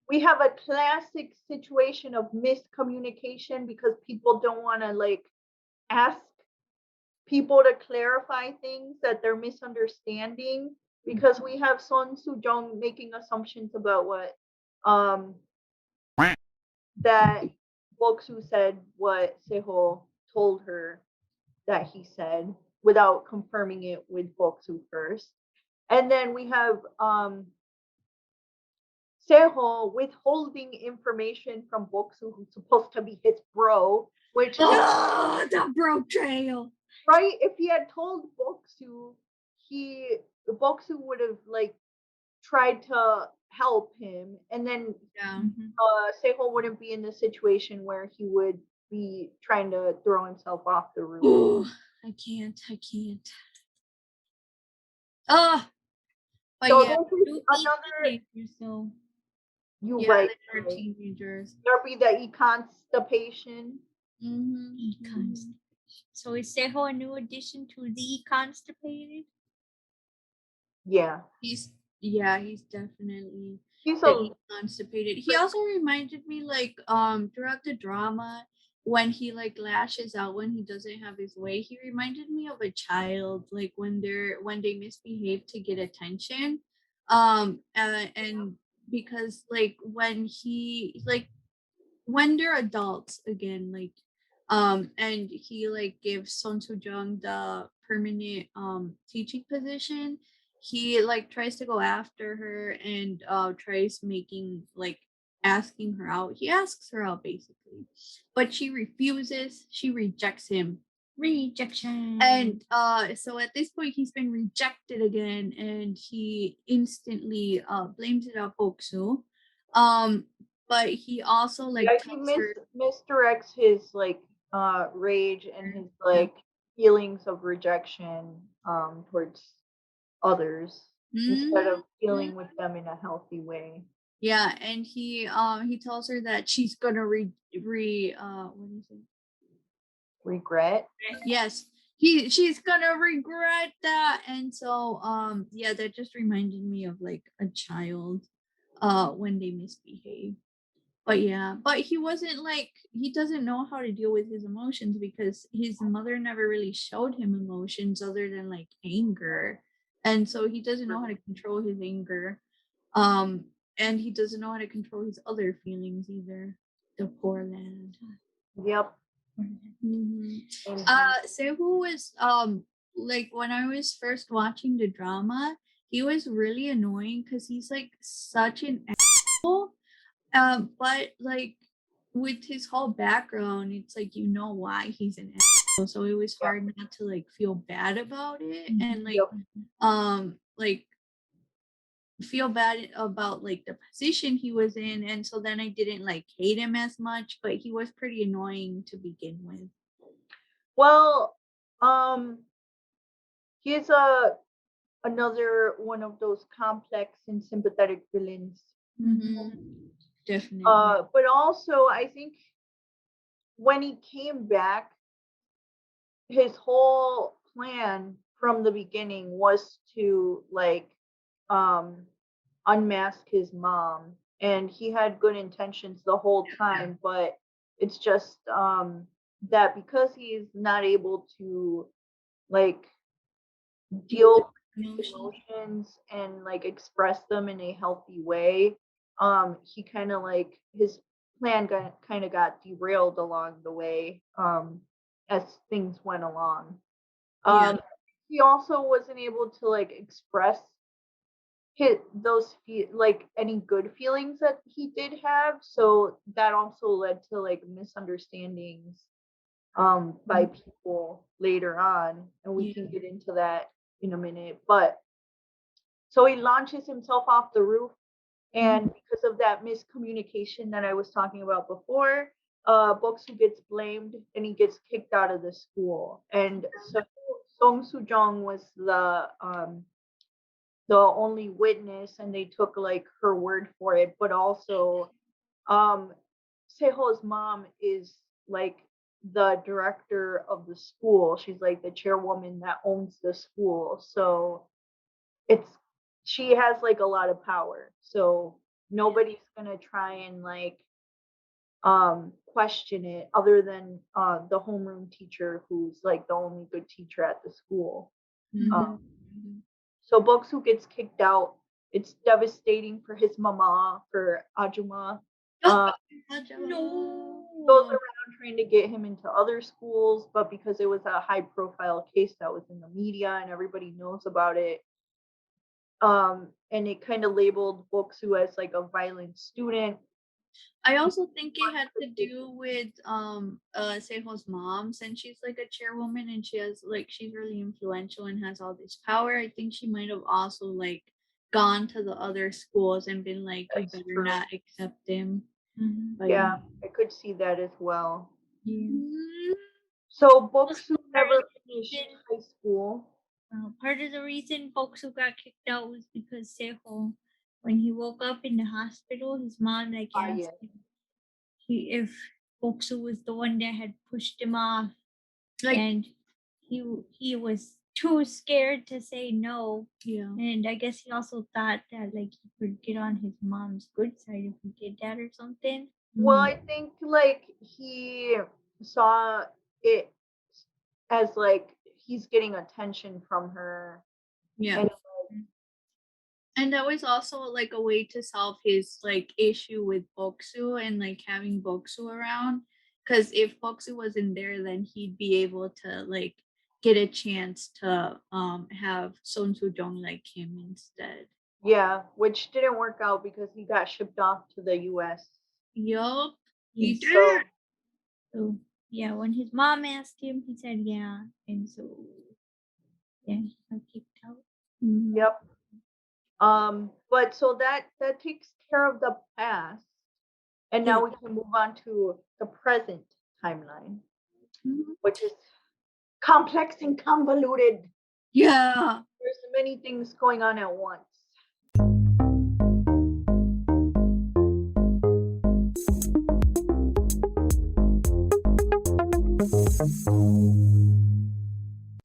we have a classic situation of miscommunication because people don't want to like ask people to clarify things that they're misunderstanding because we have Son Soo Jung making assumptions about what um that Bok Soo said what Seho told her that he said without confirming it with Bok Soo first. And then we have Seho withholding information from Bok Soo, who's supposed to be his bro, which Oh, the bro trail. right, if he had told Bok Soo, he Bok Soo would have like tried to help him, and then Yeah. Seho wouldn't be in the situation where he would be trying to throw himself off the roof. Oh, I can't. I can't. Oh, but So yeah, this is do be another. teenagers, so You yeah, right, they're right. teenagers. There be the constipation. Constipation. So is Seho a new addition to the constipated? Yeah, He's he's definitely he's a the constipated. He also reminded me like throughout the drama when he like lashes out when he doesn't have his way, he reminded me of a child like when they misbehave to get attention. And because like when he like when they're adults again, like and he like gives Son Soo Jung the permanent teaching position, he like tries to go after her and tries making like asking her out. He asks her out basically, but she refuses, she rejects him. Rejection. And so at this point he's been rejected again and he instantly blames it on Bok Soo. Um but he also like yeah, he tells her misdirects his like rage and his yeah. like feelings of rejection towards others instead of Mhm. dealing with them in a healthy way. Yeah, and he tells her that she's gonna what is it? Regret. Yes, she's gonna regret that. And so yeah, that just reminded me of like a child when they misbehave. But yeah, but he wasn't like he doesn't know how to deal with his emotions because his mother never really showed him emotions other than like anger. And so he doesn't know how to control his anger. Um and he doesn't know how to control his other feelings either. The poor lad. Yep. Mhm. Mhm. So who was like when I was first watching the drama, he was really annoying because he's like such an asshole. But like with his whole background, it's like you know why he's an asshole. So it was Yep. hard not to like feel bad about it and Yep. like feel bad about like the position he was in. And so then I didn't like hate him as much, but he was pretty annoying to begin with. Well, um, he's a another one of those complex and sympathetic villains. Definitely. But also, I think when he came back, his whole plan from the beginning was to like um unmask his mom, and he had good intentions the whole time, but it's just that because he's not able to like deal with his Emotions. emotions and like express them in a healthy way, he kind of like his plan got kind of got derailed along the way, as things went along. Yeah. um he also wasn't able to like express hit those like any good feelings that he did have, so that also led to like misunderstandings by people later on, and we Yeah. can get into that in a minute. But so he launches himself off the roof, and because of that miscommunication that I was talking about before, Boksu gets blamed and he gets kicked out of the school. And so Song Soo Jong was the only witness, and they took like her word for it. But also, um, Seho's mom is like the director of the school. She's like the chairwoman that owns the school. So it's she has like a lot of power. So nobody's gonna try and like question it other than the homeroom teacher who's like the only good teacher at the school. Uh, Mhm. so Boksu gets kicked out. It's devastating for his mama, for Ajuma. Uh, goes No. around trying to get him into other schools, but because it was a high profile case that was in the media and everybody knows about it, and it kind of labeled Boksu as like a violent student. I also think it had to do with Seho's mom, since she's like a chairwoman and she's really influential and has all this power. I think she might have also like gone to the other schools and been like, you That's better true. not accept him. Like, Yeah, I could see that as well. yeah. Mm, So was Boksu part never of the finished reason. high school. Part of the reason Boksu got kicked out was because Seho, when he woke up in the hospital, his mom like Yeah. asked him if Boksu was the one that had pushed him off, Like, and he was too scared to say no. yeah. And I guess he also thought that like he could get on his mom's good side if he did that or something. Well, Mhm. I think like he saw it as like he's getting attention from her. Yeah. And And that was also like a way to solve his like issue with Boksu and like having Boksu around. Because if Boksu wasn't there, then he'd be able to like get a chance to have Son Soo Jong like him instead. yeah, which didn't work out because he got shipped off to the US. Yup, he Yes. did. So, So yeah, when his mom asked him, he said yeah, and so yeah, he got kicked out. Mhm. yep. But so that takes care of the past. And Yeah. now we can move on to the present timeline, Mhm. which is complex and convoluted. Yeah. There's many things going on at once.